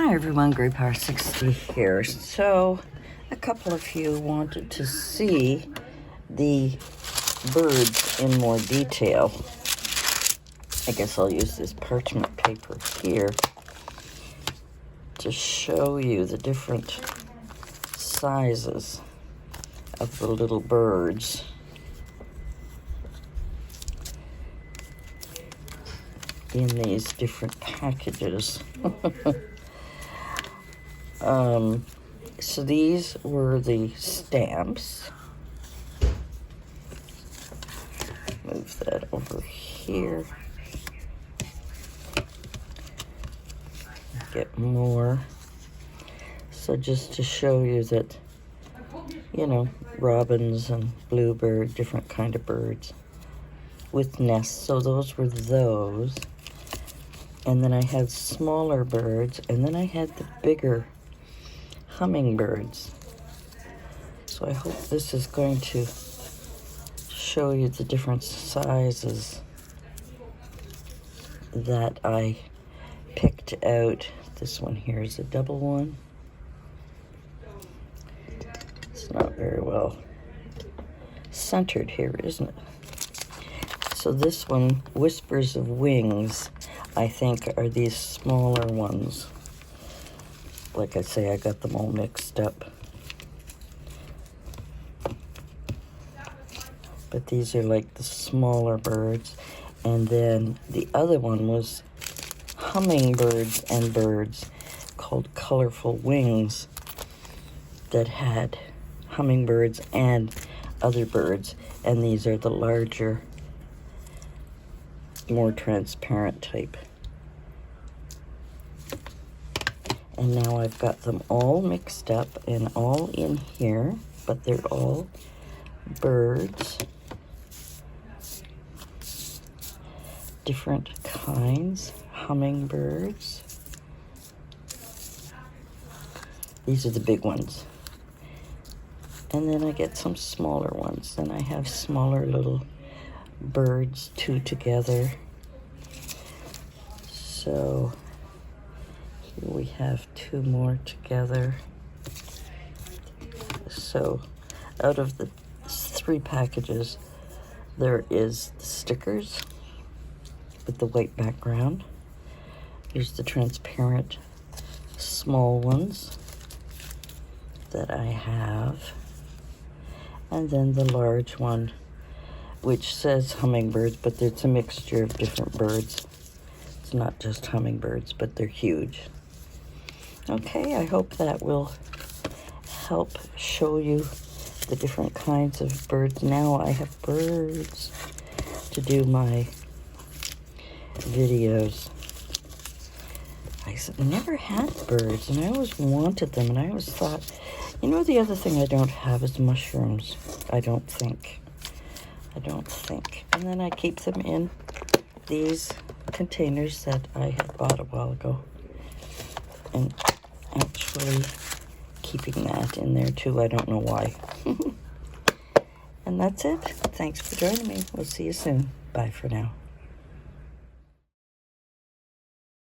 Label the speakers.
Speaker 1: Hi everyone, Grey Power 60 here. So, a couple of you wanted to see the birds in more detail. I guess I'll use this parchment paper here to show you the different sizes of the little birds. In these different packages. So these were the stamps. Move that over here. Get more. So just to show you that, you know, robins and bluebird, different kind of birds with nests. So those were those. And then I had smaller birds, and then I had the bigger hummingbirds. So I hope this is going to show you the different sizes that I picked out. This one here is a double one. It's not very well centered here, isn't it? So this one, Whispers of Wings, I think are these smaller ones. Like I say, I got them all mixed up. But these are like the smaller birds. And then the other one was hummingbirds and birds called Colorful Wings that had hummingbirds and other birds. And these are the larger, more transparent type. And now I've got them all mixed up and all in here, but they're all birds. Different kinds, hummingbirds. These are the big ones. And then I get some smaller ones. Then I have smaller little birds, two together. So here we have two more together. So out of the 3 packages, there is the stickers with the white background. Here's the transparent small ones that I have. And then the large one, which says hummingbirds, but it's a mixture of different birds. It's not just hummingbirds, but they're huge. Okay, I hope that will help show you the different kinds of birds. Now I have birds to do my videos. I never had birds, and I always wanted them, and I always thought, you know, the other thing I don't have is mushrooms. I don't think. And then I keep them in these containers that I had bought a while ago. And actually keeping that in there too. I don't know why. And that's it. Thanks for joining me. We'll see you soon. Bye for now.